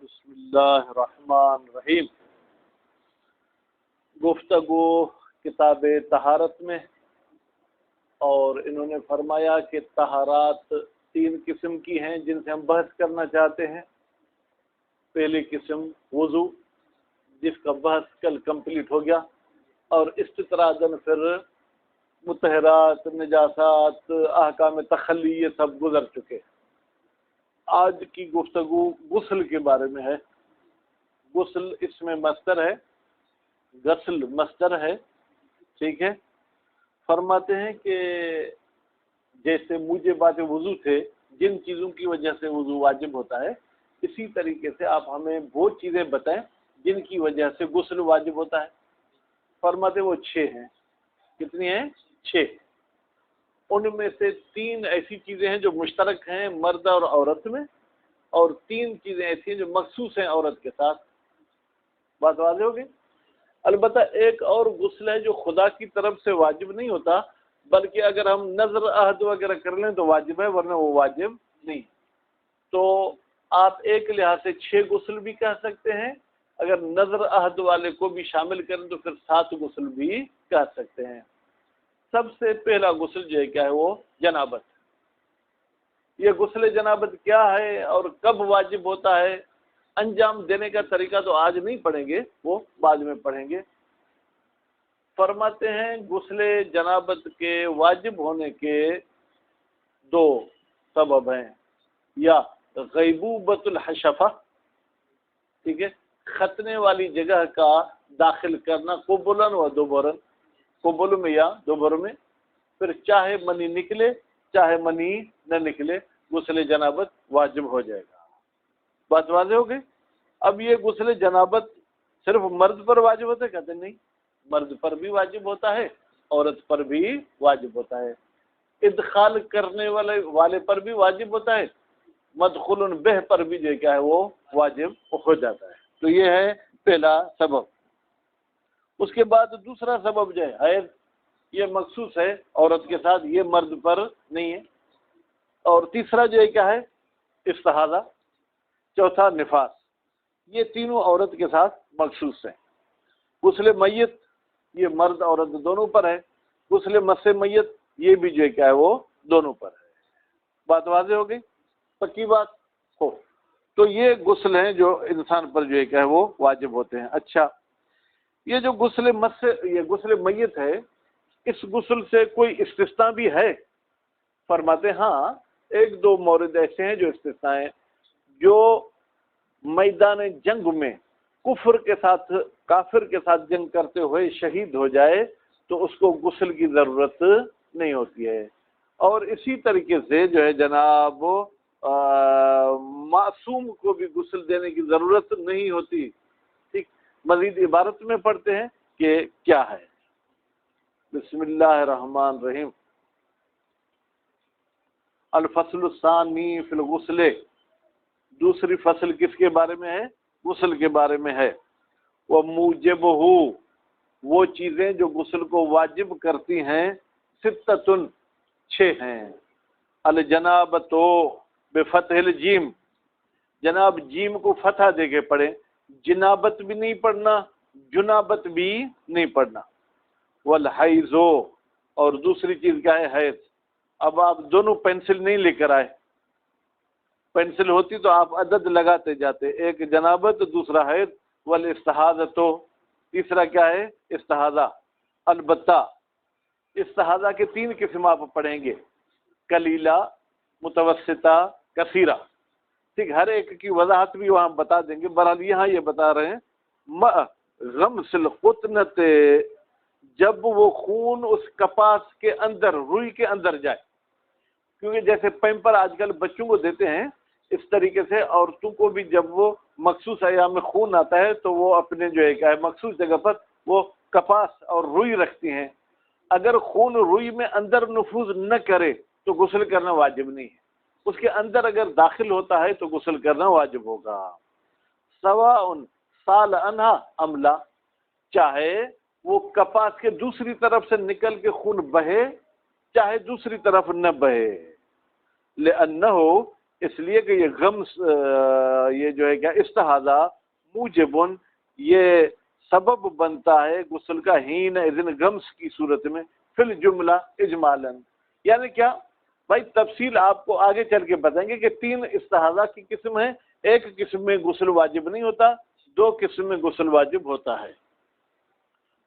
بسم اللہ الرحمن الرحیم۔ گفتگو کتاب طہارت میں، اور انہوں نے فرمایا کہ طہارات 3 قسم کی ہیں جن سے ہم بحث کرنا چاہتے ہیں۔ پہلی قسم وضو، جس کا بحث کل کمپلیٹ ہو گیا، اور استطرادن پھر مطہرات، نجاسات، احکام تخلی یہ سب گزر چکے۔ آج کی گفتگو غسل کے بارے میں ہے۔ غسل اس میں مصدر ہے، غسل مصدر ہے، ٹھیک ہے۔ فرماتے ہیں کہ جیسے موجبات وضو تھے، جن چیزوں کی وجہ سے وضو واجب ہوتا ہے، اسی طریقے سے آپ ہمیں وہ چیزیں بتائیں جن کی وجہ سے غسل واجب ہوتا ہے۔ فرماتے وہ 6 ہیں۔ کتنی ہیں؟ 6۔ ان میں سے 3 ایسی چیزیں ہیں جو مشترک ہیں مرد اور عورت میں، اور 3 چیزیں ایسی ہیں جو مخصوص ہیں عورت کے ساتھ۔ بات واضح ہوگی؟ البتہ ایک اور غسل ہے جو خدا کی طرف سے واجب نہیں ہوتا، بلکہ اگر ہم نظر عہد وغیرہ کر لیں تو واجب ہے، ورنہ وہ واجب نہیں۔ تو آپ ایک لحاظ سے 6 غسل بھی کہہ سکتے ہیں، اگر نظر عہد والے کو بھی شامل کریں تو پھر 7 غسل بھی کہہ سکتے ہیں۔ سب سے پہلا غسل جو ہے کیا ہے؟ وہ جنابت۔ یہ غسل جنابت کیا ہے اور کب واجب ہوتا ہے؟ انجام دینے کا طریقہ تو آج نہیں پڑھیں گے، وہ بعد میں پڑھیں گے۔ فرماتے ہیں غسل جنابت کے واجب ہونے کے 2 سبب ہیں، یا غیبوبۃ الحشفہ، ٹھیک ہے، ختنے والی جگہ کا داخل کرنا، قبلاً و دبراً، قبل میں یا دوبر میں، پھر چاہے منی نکلے چاہے منی نہ نکلے، غسل جنابت واجب ہو جائے گا۔ بات واضح ہو گئی؟ اب یہ غسل جنابت صرف مرد پر واجب ہوتا ہے؟ کہتے نہیں، مرد پر بھی واجب ہوتا ہے، عورت پر بھی واجب ہوتا ہے، ادخال کرنے والے پر بھی واجب ہوتا ہے، مدخول بہ پر بھی جو کیا ہے وہ واجب ہو جاتا ہے۔ تو یہ ہے پہلا سبب۔ اس کے بعد دوسرا سبب جو ہے حیض، یہ مخصوص ہے عورت کے ساتھ، یہ مرد پر نہیں ہے۔ اور تیسرا جو ہے کیا ہے؟ استحاضہ۔ چوتھا نفاس۔ یہ تینوں عورت کے ساتھ مخصوص ہیں۔ غسل میت یہ مرد عورت دونوں پر ہے۔ غسل مس میت یہ بھی جو ہے کیا ہے وہ دونوں پر ہے۔ بات واضح ہو گئی؟ پکی بات ہو تو یہ غسل ہیں جو انسان پر جو ہے کیا ہے وہ واجب ہوتے ہیں۔ اچھا، یہ جو غسل میت ہے، اس غسل سے کوئی استثناء بھی ہے؟ فرماتے ہاں، 1-2 مورد ایسے ہیں جو استثناء ہیں۔ جو میدان جنگ میں کفر کے ساتھ، کافر کے ساتھ جنگ کرتے ہوئے شہید ہو جائے تو اس کو غسل کی ضرورت نہیں ہوتی ہے۔ اور اسی طریقے سے جو ہے جناب معصوم کو بھی غسل دینے کی ضرورت نہیں ہوتی۔ ٹھیک، مزید عبارت میں پڑھتے ہیں کہ کیا ہے۔ بسم اللہ الرحمن الرحیم۔ الفصل الثانی فی الغسل، دوسری فصل کس کے بارے میں ہے؟ غسل کے بارے میں ہے۔ وموجبہ، وہ چیزیں جو غسل کو واجب کرتی ہیں، 6 ہیں۔ الجنابۃ بفتح الجیم، جناب جیم کو فتح دے کے پڑھیں، جنابت بھی نہیں پڑھنا، جنابت بھی نہیں پڑھنا۔ والحیض، اور دوسری چیز کیا ہے؟ حیض۔ اب آپ دونوں پینسل نہیں لے کر آئے، پینسل ہوتی تو آپ عدد لگاتے جاتے، ایک جنابت، دوسرا حیض، والاستحاضۃ، تیسرا کیا ہے؟ استحاضہ۔ البتہ استحاضہ کے 3 قسم آپ پڑھیں گے، قلیلہ، متوسطہ، کثیرہ۔ ٹھیک، ہر ایک کی وضاحت بھی وہاں بتا دیں گے، بہرحال یہاں یہ بتا رہے ہیں غمس القطنۃ، جب وہ خون اس کپاس کے اندر، روئی کے اندر جائے، کیونکہ جیسے پیمپر آج کل بچوں کو دیتے ہیں، اس طریقے سے عورتوں کو بھی جب وہ مخصوص ایام میں خون آتا ہے تو وہ اپنے جو ہے کیا ہے مخصوص جگہ پر وہ کپاس اور روئی رکھتی ہیں۔ اگر خون روئی میں اندر نفوذ نہ کرے تو غسل کرنا واجب نہیں ہے، اس کے اندر اگر داخل ہوتا ہے تو غسل کرنا واجب ہوگا۔ سواء سال عنہا ام لا، چاہے وہ کپاس کے دوسری طرف سے نکل کے خون بہے چاہے دوسری طرف نہ بہے، لأنہ، اس لیے کہ یہ غمس یہ جو ہے کیا استحاضہ موجبن یہ سبب بنتا ہے غسل کا ہین اذن غمس کی صورت میں فی الجملہ اجمالاً. یعنی کیا بھائی تفصیل آپ کو آگے چل کے بتائیں گے کہ 3 استحاضہ کی قسم ہے. ایک قسم میں غسل واجب نہیں ہوتا، 2 قسم میں غسل واجب ہوتا ہے.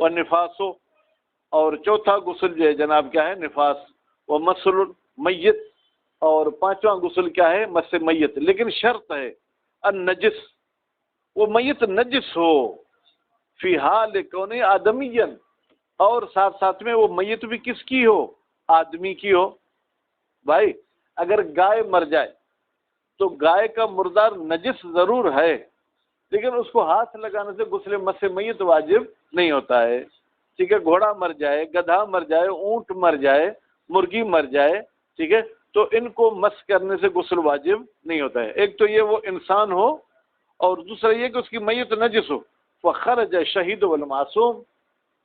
اور نفاس ہو، اور چوتھا غسل جو ہے جناب کیا ہے نفاس. وہ مسل میت، اور 5واں غسل کیا ہے مس میت. لیکن شرط ہے النجس، وہ میت نجس ہو فی حال کون آدمین، اور ساتھ ساتھ میں وہ میت بھی کس کی ہو آدمی کی ہو. بھائی اگر گائے مر جائے تو گائے کا مردار نجس ضرور ہے، لیکن اس کو ہاتھ لگانے سے غسل مس میت واجب نہیں ہوتا ہے. ٹھیک ہے، گھوڑا مر جائے، گدھا مر جائے، اونٹ مر جائے، مرغی مر جائے، ٹھیک ہے، تو ان کو مس کرنے سے غسل واجب نہیں ہوتا ہے. ایک تو یہ وہ انسان ہو، اور دوسرا یہ کہ اس کی میت نجس ہو. فخرج شہید والمعصوم،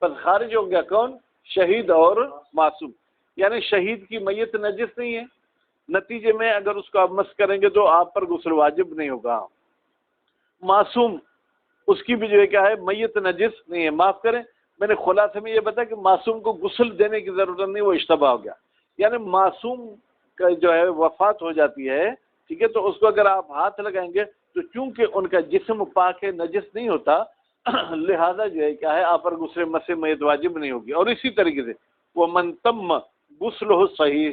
پس خارج ہو گیا کون؟ شہید اور معصوم. یعنی شہید کی میت نجس نہیں ہے، نتیجے میں اگر اس کو آپ مس کریں گے تو آپ پر غسل واجب نہیں ہوگا. معصوم اس کی بھی جو ہے کیا ہے میت نجس نہیں ہے. معاف کریں، میں نے خلاصے میں یہ بتایا کہ معصوم کو غسل دینے کی ضرورت نہیں، وہ اشتباہ ہو گیا. یعنی معصوم کا جو ہے وفات ہو جاتی ہے، ٹھیک ہے، تو اس کو اگر آپ ہاتھ لگائیں گے تو چونکہ ان کا جسم پاک ہے، نجس نہیں ہوتا، لہذا جو ہے کیا ہے آپ پر غسل مس میت واجب نہیں ہوگی. اور اسی طریقے سے وہ من تم غسل ہو صحیح،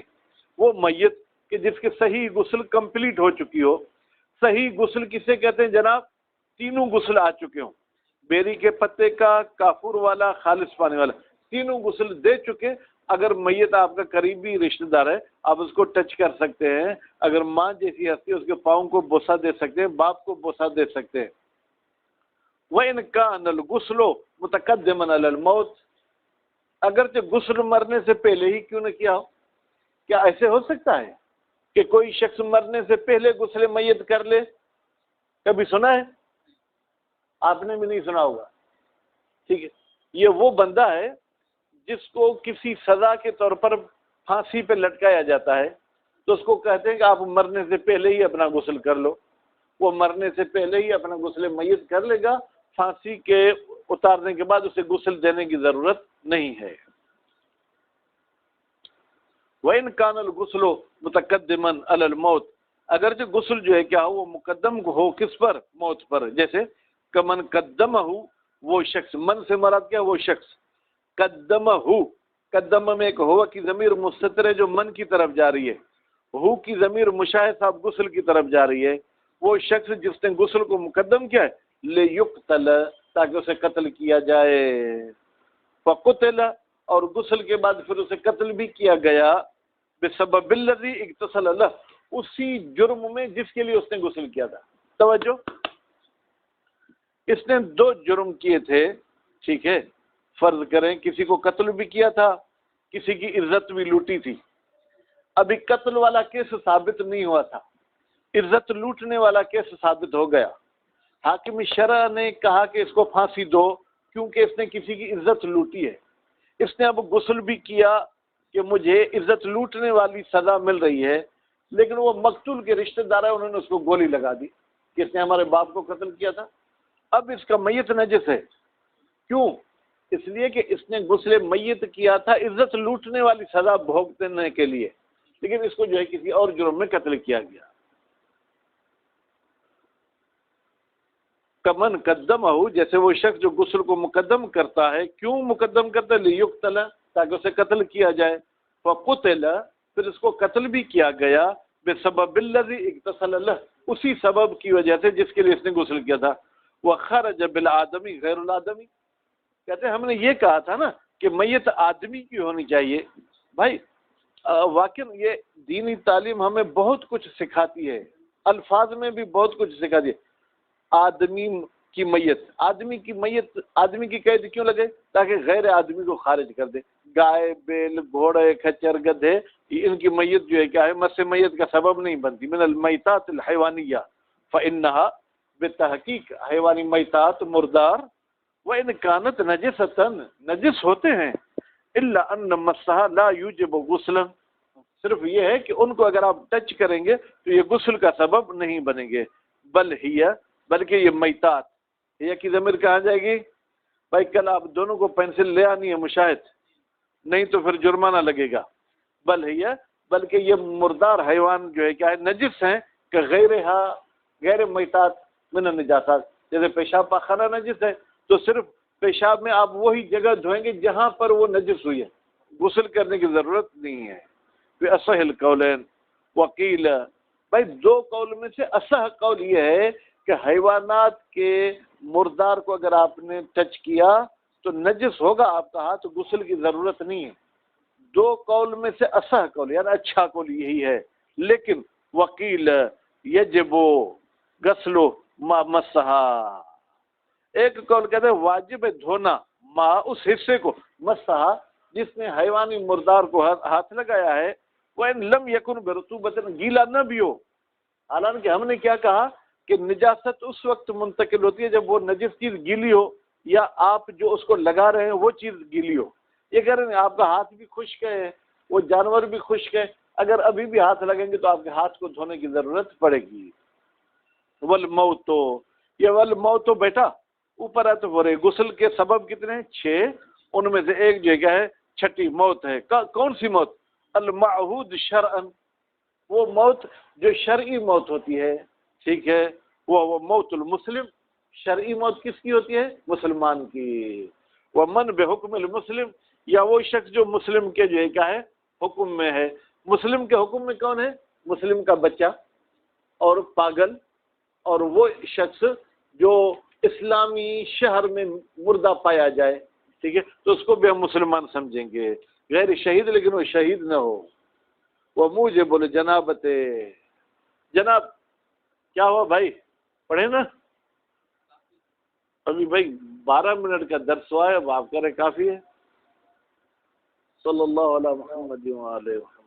وہ میت کہ جس کے صحیح غسل کمپلیٹ ہو چکی ہو. صحیح غسل کسے کہتے ہیں جناب؟ 3 غسل آ چکے ہوں، بیری کے پتے کا، کافور والا، خالص پانی والا، 3 غسل دے چکے. اگر میت آپ کا قریبی رشتہ دار ہے آپ اس کو ٹچ کر سکتے ہیں. اگر ماں جیسی ہستی اس کے پاؤں کو بوسہ دے سکتے ہیں، باپ کو بوسہ دے سکتے ہیں. وَإِنْ كَانَ الْغُسْلُ مُتَقَدِّمًا عَلَى الْمَوْتِ، اگرچہ غسل مرنے سے پہلے ہی کیوں نہ کیا ہو. کیا ایسے ہو سکتا ہے کہ کوئی شخص مرنے سے پہلے غسل میت کر لے؟ کبھی سنا ہے؟ آپ نے بھی نہیں سنا ہوگا. ٹھیک ہے، یہ وہ بندہ ہے جس کو کسی سزا کے طور پر پھانسی پہ لٹکایا جاتا ہے، تو اس کو کہتے ہیں کہ آپ مرنے سے پہلے ہی اپنا غسل کر لو. وہ مرنے سے پہلے ہی اپنا غسل میت کر لے گا، پھانسی کے اتارنے کے بعد اسے غسل دینے کی ضرورت نہیں ہے. وَإِنْ كَانَ الْغُسْلُ مُتَقَدِّمًا عَلَى الْمَوْتِ، اگرچہ غسل جو ہے کیا ہو وہ مقدم ہو کس پر؟ موت پر. جیسے کمن قدمہ، وہ شخص، من سے مراد کیا؟ وہ شخص. قدمہ، قدمہ میں ایک ہوا کی ضمیر مستتر ہے جو من کی طرف جا رہی ہے، ہو کی ضمیر مشاہد صاحب غسل کی طرف جا رہی ہے. وہ شخص جس نے غسل کو مقدم کیا ہے لیقتل، تاکہ اسے قتل کیا جائے. فقتل، اور غسل کے بعد پھر اسے قتل بھی کیا گیا. بسبب الذی اغتسل له، اسی جرم میں جس کے لیے اس نے غسل کیا تھا. توجہ، اس نے 2 جرم کیے تھے. ٹھیک ہے، فرض کریں کسی کو قتل بھی کیا تھا، کسی کی عزت بھی لوٹی تھی. ابھی قتل والا کیس ثابت نہیں ہوا تھا، عزت لوٹنے والا کیس ثابت ہو گیا. حاکم شرع نے کہا کہ اس کو پھانسی دو کیونکہ اس نے کسی کی عزت لوٹی ہے. اس نے اب غسل بھی کیا کہ مجھے عزت لوٹنے والی سزا مل رہی ہے، لیکن وہ مقتول کے رشتہ دار ہیں، انہوں نے اس کو گولی لگا دی کہ اس نے ہمارے باپ کو قتل کیا تھا. اب اس کا میت نجس ہے. کیوں؟ اس لیے کہ اس نے غسل میت کیا تھا عزت لوٹنے والی سزا بھوگنے کے لیے، لیکن اس کو جو ہے کسی اور جرم میں قتل کیا گیا. کمن قدمہ، جیسے وہ شخص جو غسل کو مقدم کرتا ہے. کیوں مقدم کرتا ہے؟ لیقتل، تاکہ اسے قتل کیا جائے. فقتل، پھر اس کو قتل بھی کیا گیا. بسبب الذی اغتسل له، اسی سبب کی وجہ سے جس کے لیے اس نے غسل کیا تھا. وخرج بالآدمی غیر الآدمی، کہتے ہیں ہم نے یہ کہا تھا نا کہ میت آدمی کی ہونی چاہیے. بھائی واقعی یہ دینی تعلیم ہمیں بہت کچھ سکھاتی ہے، الفاظ میں بھی بہت کچھ سکھاتی ہے. آدمی کی میت، آدمی کی میت، آدمی کی قید کیوں لگے؟ تاکہ غیر آدمی کو خارج کر دے. گائے، بیل، گھوڑے، کھچر، گدھے، ان کی میت جو ہے کیا ہے مس میت کا سبب نہیں بنتی. من المیتات الحیوانیہ فإنها، بالتحقیق حیوانی میتات مردار، وإن كانت نجسۃ، نجس ہوتے ہیں، الا ان مسها لا يوجب غسلا، صرف یہ ہے کہ ان کو اگر آپ ٹچ کریں گے تو یہ غسل کا سبب نہیں بنیں گے، بلکہ یہ میتات، یہ کی ضمیر کہاں جائے گی؟ بھائی کل آپ دونوں کو پینسل لے آنی ہے مشاہد، نہیں تو پھر جرمانہ لگے گا۔ بلکہ یہ مردار حیوان جو ہے کیا ہے، نجس ہیں کہ غیر میتات من النجاسات، جیسے پیشاب پاخانہ نجس ہے تو صرف پیشاب میں آپ وہی جگہ دھوئیں گے جہاں پر وہ نجس ہوئی ہے، غسل کرنے کی ضرورت نہیں ہے۔ پھر اصح القولین وقیل، بھائی دو قول میں سے اصح قول یہ ہے کہ حیوانات کے مردار کو اگر آپ نے ٹچ کیا تو نجس ہوگا آپ کا ہاتھ، غسل کی ضرورت نہیں ہے۔ دو قول میں سے اصح قول یعنی اچھا قول یہی ہے، لیکن وقیل یجب غسل ما مسہا، ایک قول کہتے ہیں واجب ہے دھونا ما اس حصے کو، مسہا جس نے حیوانی مردار کو ہاتھ لگایا ہے، وَإِن لَمْ يَكُنْ بِرُطُوبَةٍ گیلا نہ بھی ہو۔ حالانکہ ہم نے کیا کہا کہ نجاست اس وقت منتقل ہوتی ہے جب وہ نجس چیز گیلی ہو یا آپ جو اس کو لگا رہے ہیں وہ چیز گیلی ہو۔ یہ کہہ رہے ہیں آپ کا ہاتھ بھی خشک ہے، وہ جانور بھی خشک ہے، اگر ابھی بھی ہاتھ لگیں گے تو آپ کے ہاتھ کو دھونے کی ضرورت پڑے گی۔ والموت، یہ والموت بیٹا اوپر ہے تو بولے غسل کے سبب کتنے ہیں؟ 6، ان میں سے ایک جو کیا ہے چھٹی موت ہے۔ کون سی موت؟ المعہود شرعن، وہ موت جو شرعی موت ہوتی ہے، ٹھیک ہے، وہ موت المسلم، شرعی موت کس کی ہوتی ہے؟ مسلمان کی۔ ومن بحکم المسلم، یا وہ شخص جو مسلم کے جو ہے کیا ہے حکم میں ہے۔ مسلم کے حکم میں کون ہے؟ مسلم کا بچہ اور پاگل اور وہ شخص جو اسلامی شہر میں مردہ پایا جائے، ٹھیک ہے، تو اس کو بھی ہم مسلمان سمجھیں گے، غیر شہید لیکن وہ شہید نہ ہو۔ وہ مجھے بولے جنابت، جناب کیا ہوا بھائی؟ پڑھے نا ابھی بھائی 12 منٹ کا درس ہوا ہے، اب آپ کہہ رہے کافی ہے۔ صلی اللہ علیہ محمد وعلیہ وسلم۔